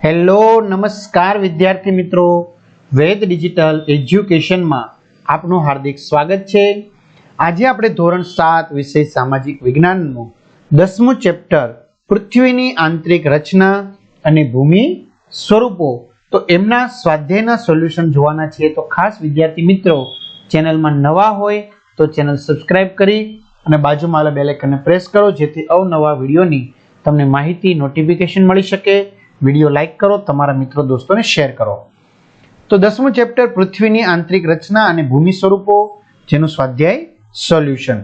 Hello નમસ્કાર વિદ્યાર્થી મિત્રો, વેદ ડિજિટલ એજ્યુકેશનમાં આપનું હાર્દિક સ્વાગત છે। આજે આપણે ધોરણ 7 વિષય સામાજિક વિજ્ઞાનનું 10મું ચેપ્ટર પૃથ્વીની આંતરિક રચના અને ભૂમિ સ્વરૂપો તો એમના સ્વાધ્યાયના સોલ્યુશન જોવાના છીએ। તો ખાસ વિદ્યાર્થી મિત્રો ચેનલમાં નવા હોય તો ચેનલ સબસ્ક્રાઇબ કરી અને બાજુમાં આવેલા બેલ આઇકનને પ્રેસ કરો જેથી અવનવા વિડીયોની તમને માહિતી નોટિફિકેશન મળી શકે। વિડિયો લાઈક કરો, તમારા મિત્રો દોસ્તોને શેર કરો। તો 10મું ચેપ્ટર પૃથ્વીની આંતરિક રચના અને ભૂમિ સ્વરૂપો જેનું સ્વાધ્યાય સોલ્યુશન।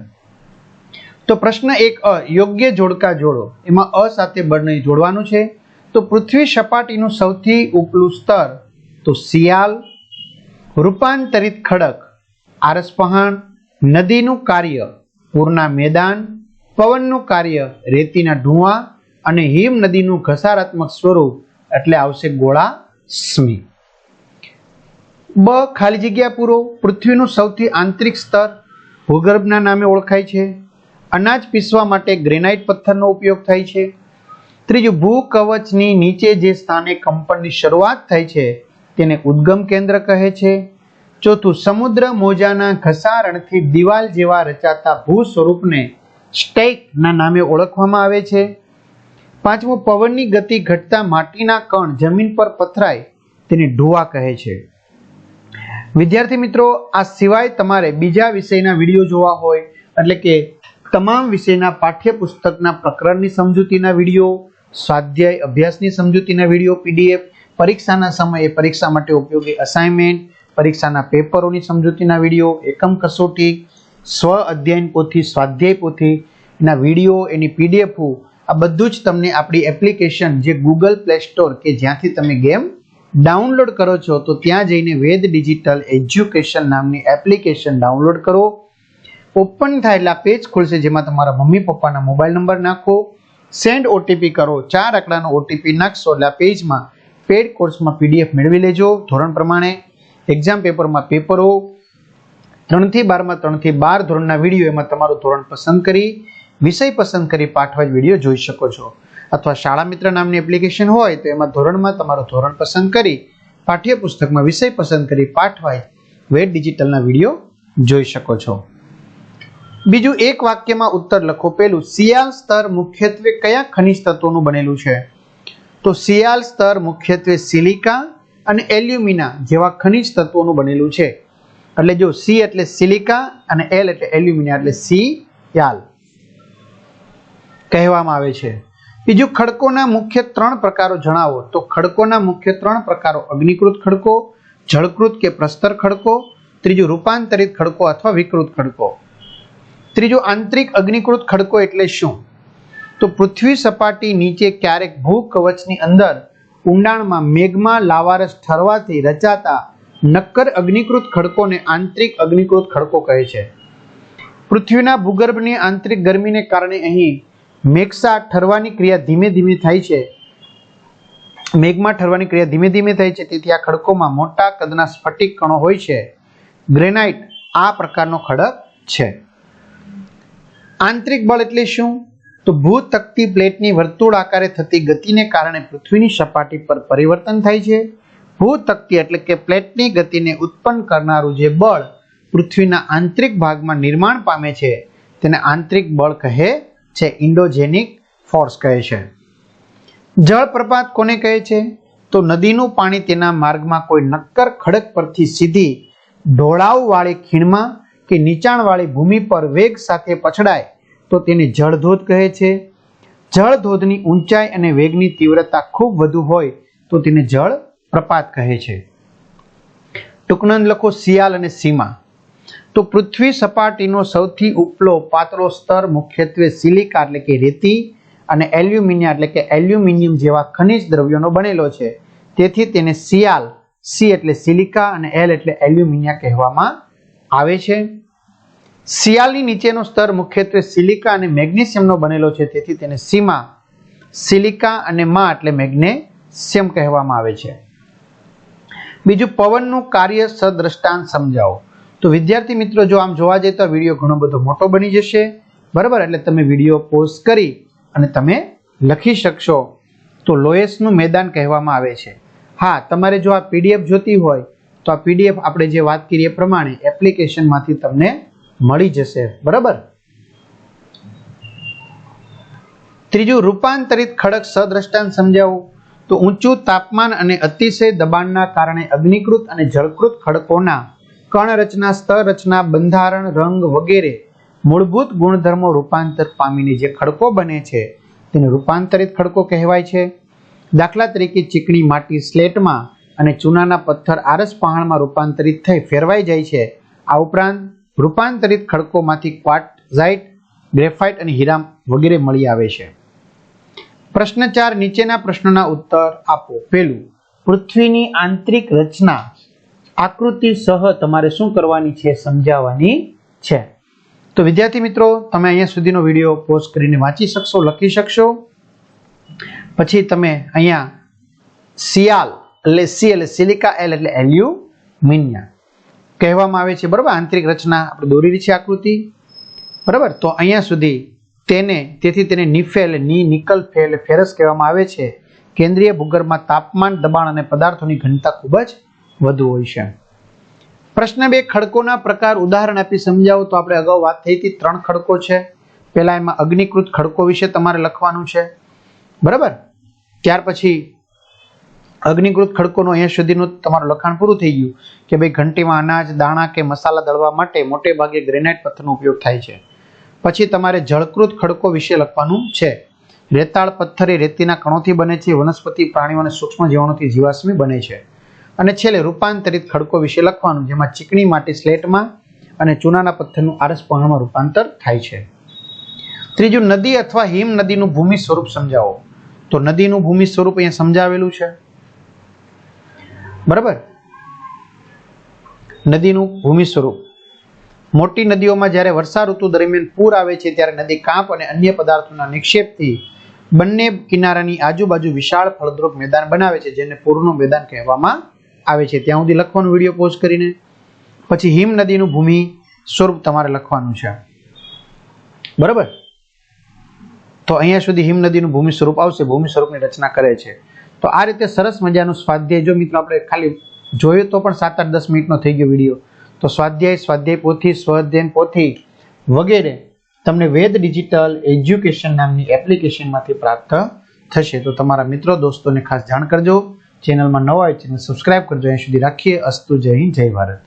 તો પ્રશ્ન 1 યોગ્ય જોડકા જોડો। એમાં સાથે બળને જોડવાનું છે। તો પૃથ્વી સપાટીનું સૌથી ઉપલું સ્તર તો શિયાળ, રૂપાંતરિત ખડક, આરસપહાણ, નદીનું કાર્ય પૂરના મેદાન, પવનનું કાર્ય રેતીના ઢૂંવા અને હિમ નદીનું ઘસારાત્મક સ્વરૂપ એટલે આવશે ગોળાશ્મિ। બ ખાલી જગ્યા પૂરો। પૃથ્વીનું સૌથી આંતરિક સ્તર ભૂગર્ભના નામે ઓળખાય છે। અનાજ પીસવા માટે ગ્રેનાઇટ પથ્થરનો ઉપયોગ થાય છે। ત્રીજું ભૂકવચની નીચે જે સ્થાને કંપનની શરૂઆત થાય છે તેને ઉદ્ગમ કેન્દ્ર કહે છે। ચોથું સમુદ્ર મોજાના ઘસારણથી દિવાલ જેવા રચાતા ભૂ સ્વરૂપને સ્ટેકના નામે ઓળખવામાં આવે છે। પાંચમું પવનની ગતિ ઘટતા માટીના કણ જમીન પર પથરાય તેને ઢૂવા કહે છે। વિદ્યાર્થી મિત્રો, આ સિવાય તમારે બીજા વિષયના વિડીયો જોવા હોય એટલે કે તમામ વિષયના પાઠ્યપુસ્તકના પ્રકરણની સમજૂતીના વિડીયો, સ્વાધ્યાય અભ્યાસની સમજૂતીના વિડીયો પીડીએફ, પરીક્ષાના સમયે પરીક્ષા માટે ઉપયોગી અસાઇનમેન્ટ, પરીક્ષાના પેપરોની સમજૂતીના વિડીયો, એકમ કસોટી, સ્વ અધ્યયન પોથી, સ્વાધ્યાય પોથીના વિડીયો, એની પીડીએફ આ બધું જ તમને આપણી એપ્લિકેશન જે ગૂગલ પ્લે સ્ટોર કે જ્યાંથી તમે ગેમ ડાઉનલોડ કરો છો તો ત્યાં જઈને વેદ ડિજિટલ એજ્યુકેશન નામની એપ્લિકેશન ડાઉનલોડ કરો। ઓપન થાય એટલે પેજ ખુલશે જેમાં તમારા મમ્મી પપ્પાના મોબાઈલ નંબર નાખો, સેન્ડ ઓટીપી કરો, 4 આંકડાનો ઓટીપી નાખશો એટલે આ પેજમાં પેડ કોર્સમાં પીડીએફ મેળવી લેજો। ધોરણ પ્રમાણે એક્ઝામ પેપરમાં પેપરો 3 થી 12માં 3 થી 12 ધોરણના વિડીયો એમાં તમારું ધોરણ પસંદ કરી વિષય પસંદ કરી પાઠવાઇઝ વિડીયો જોઈ શકો છો। અથવા શાળા મિત્ર નામની એપ્લિકેશન હોય તો એમાં ધોરણમાં તમારું ધોરણ પસંદ કરી પાઠ્યપુસ્તકમાં વિષય પસંદ કરી પાઠવાઇઝ વેદ ડિજિટલના વિડીયો જોઈ શકો છો। બીજું એક વાક્યમાં ઉત્તર લખો। પહેલું શિયાળ સ્તર મુખ્યત્વે કયા ખનિજ તત્વોનું બનેલું છે? તો શિયાળ સ્તર મુખ્યત્વે સિલિકા અને એલ્યુમિના જેવા ખનિજ તત્વોનું બનેલું છે। એટલે જો સી એટલે સિલિકા અને એલ એટલે એલ્યુમિના એટલે શિયાળ કહેવામાં આવે છે। બીજું ખડકોના મુખ્ય 3 પ્રકારો જણાવો। તો ખડકોના મુખ્ય 3 પ્રકારો અગ્નિકૃત ખડકો, જળકૃત કે પ્રસ્તર ખડકો, ત્રીજું રૂપાંતરિત ખડકો અથવા વિકૃત ખડકો। ત્રીજું આંતરિક અગ્નિકૃત ખડકો એટલે શું? તો પૃથ્વી સપાટી નીચે ક્યારેક ભૂકવચની અંદર ઊંડાણમાં મેગ્મા લાવારસ ઠરવાથી રચાતા નક્કર અગ્નિકૃત ખડકોને આંતરિક અગ્નિકૃત ખડકો કહે છે। પૃથ્વીના ભૂગર્ભની આંતરિક ગરમીને કારણે અહીં મેગ્મા ઠરવાની ક્રિયા ધીમે ધીમે થાય છે તેથી આ ખડકોમાં મોટા કદના સ્ફટિક કણો હોય છે। ગ્રેનાઇટ આ પ્રકારનો ખડક છે। આંતરિક બળ એટલે શું? તો ભૂતકતી પ્લેટની વર્તુળ આકારે થતી ગતિને કારણે પૃથ્વીની સપાટી પર પરિવર્તન થાય છે। ભૂતકતી એટલે કે પ્લેટની ગતિને ઉત્પન્ન કરનારું જે બળ પૃથ્વીના આંતરિક ભાગમાં નિર્માણ પામે છે તેને આંતરિક બળ કહે છે, ઇન્ડોજેનિક ફોર્સ કહે છે। જળપ્રપાત કોને કહે છે? તો નદીનું પાણી તેના માર્ગમાં કોઈ નક્કર ખડક પરથી સીધી ઢોળાવવાળી ખીણમાં કે નીચાણવાળી ભૂમિ પર વેગ સાથે પછડાય તો તેને જળધોધ કહે છે। જળધોધની ઊંચાઈ અને વેગની તીવ્રતા ખૂબ વધુ હોય તો તેને જળપ્રપાત કહે છે। ટૂંકનોંધ લખો શિયાળ અને સીમા। તો પૃથ્વી સપાટીનો સૌથી ઉપલો પાતળો સ્તર મુખ્યત્વે સિલિકા એટલે કે રેતી અને એલ્યુમિનિયા એટલે કે એલ્યુમિનિયમ જેવા ખનિજ દ્રવ્યોનો બનેલો છે, તેથી તેને શિયાળ, સી એટલે સિલિકા અને એલ એટલે એલ્યુમિનિયા કહેવામાં આવે છે। શિયાળની નીચેનો સ્તર મુખ્યત્વે સિલિકા અને મેગ્નેશિયમનો બનેલો છે, તેથી તેને સીમા, સિલિકા અને મા એટલે મેગ્નેશિયમ કહેવામાં આવે છે। બીજું પવનનું કાર્ય સદ્રષ્ટાંત સમજાવો। તો વિદ્યાર્થી મિત્રો જો આમ જોવા જઈએ તો વિડીયો ઘણો બધો મોટો બની જશે, બરાબર? એટલે તમે વિડીયો પોઝ કરી અને તમે લખી શકશો તો લોએસનું મેદાન કહેવામાં આવે છે. હા, તમારે જો આ પીડીએફ જોતી હોય તો આ પીડીએફ આપણે જે વાત કરીએ એ પ્રમાણે એપ્લિકેશનમાંથી તમને મળી જશે. બરાબર. ત્રીજું, રૂપાંતરિત ખડક સદ્રષ્ટાંત સમજાવો. તો ઊંચું તાપમાન અને અતિશય દબાણના કારણે અગ્નિકૃત અને જળકૃત ખડકોના કણ રચના, સ્તર રચના, બંધારણ, રંગ વગેરે મૂળભૂત ગુણધર્મો રૂપાંતર પામીને જે ખડકો બને છે તેને રૂપાંતરિત ખડકો કહેવાય છે. દાખલા તરીકે ચીકણી માટી સ્લેટમાં અને ચૂનાના પથ્થર આરસ પહાણમાં રૂપાંતરિત થઈ ફેરવાઈ જાય છે. આ ઉપરાંત રૂપાંતરિત ખડકોમાંથી ક્વાર્ટઝાઇટ, ગ્રેફાઇટ અને હીરા વગેરે મળી આવે છે. પ્રશ્ન 4, નીચેના પ્રશ્નોના ઉત્તર આપો. પહેલું, પૃથ્વીની આંતરિક રચના આકૃતિ સહ તમારે શું કરવાની છે? સમજાવવાની છે. તો વિદ્યાર્થી મિત્રો, તમે અહીંયા સુધીનો વિડીયો પોઝ કરીને વાંચી શકશો, લખી શકશો. પછી તમે અહીંયા સિયાલ એટલે સી એટલે સિલિકા, એલ એટલે એલ્યુમિનિયમ કહેવામાં આવે છે. બરાબર. આંતરિક રચના આપણે દોરેલી છે આકૃતિ. બરાબર. તો અહીંયા સુધી તેથી તેને નિફે એટલે નિકલ, ફે એટલે ફેરસ કહેવામાં આવે છે. કેન્દ્રીય ભૂગર્ભમાં તાપમાન, દબાણ અને પદાર્થોની ઘનતા ખૂબ જ વધુ હોય છે. પ્રશ્ન 2, ખડકોના પ્રકાર ઉદાહરણ આપી સમજાવો. તો આપણે અગાઉ વાત થઈ હતી 3 ખડકો છે. પહેલા એમાં અગ્નિકૃત ખડકો વિશે તમારે લખવાનું છે. બરાબર. ત્યાર પછી અગ્નિકૃત ખડકોનો અહીંયા સુધીનું તમારું લખાણ પૂરું થઈ ગયું કે ભાઈ ઘંટીમાં અનાજ, દાણા કે મસાલા દળવા માટે મોટે ભાગે ગ્રેનાઇટ પથ્થરનો ઉપયોગ થાય છે. પછી તમારે જળકૃત ખડકો વિશે લખવાનું છે. રેતાળ પથ્થર એ રેતીના કણોથી બને છે. વનસ્પતિ, પ્રાણીઓ અને સૂક્ષ્મ જીવાણુથી જીવાશ્મી બને છે. અને છેલ્લે રૂપાંતરિત ખડકો વિશે લખવાનું, જેમાં ચીકણી માટી સ્લેટમાં અને ચૂનાના પથ્થરનું આરસ પહાણમાં રૂપાંતર થાય છે. ત્રીજું, નદી અથવા હિમ નદીનું ભૂમિ સ્વરૂપ સમજાવો. તો નદીનું ભૂમિ સ્વરૂપ અહીંયા સમજાવેલું છે. બરાબર. નદીનું ભૂમિ સ્વરૂપ, મોટી નદીઓમાં જ્યારે વર્ષા ઋતુ દરમિયાન પૂર આવે છે ત્યારે નદી કાંપ અને અન્ય પદાર્થોના નિક્ષેપથી બંને કિનારાની આજુબાજુ વિશાળ ફળદ્રુપ મેદાન બનાવે છે, જેને પૂરનું મેદાન કહેવામાં આવે છે. ત્યાં સુધી લખવાનું વિડીયો પોઝ કરીને. પછી હિમ નદીનું ભૂમિ સ્વરૂપ તમારે લખવાનું છે. બરાબર. તો અહીંયા સુધી હિમ નદીનું ભૂમિ સ્વરૂપ આવશે. ભૂમિ સ્વરૂપની રચના કરે છે. તો આ રીતે સરસ મજાનું સ્વાધ્યાય, જો મિત્રો આપણે ખાલી જોયું તો પણ 7, 8, 10 મિનિટનો થઈ ગયો વિડીયો. તો સ્વાધ્યાય પોથી, સ્વઅધ્યયન પોથી વગેરે તમને વેદ ડિજિટલ એજ્યુકેશન નામની એપ્લિકેશનમાંથી પ્રાપ્ત થશે. તો તમારા મિત્રો દોસ્તોને ખાસ જાણ કરજો. ચેનલમાં નવા હોય ચેનલ સબસ્ક્રાઇબ કરજો. અહીં સુધી રાખીએ. અસ્તુ. જય હિન્દ, જય ભારત.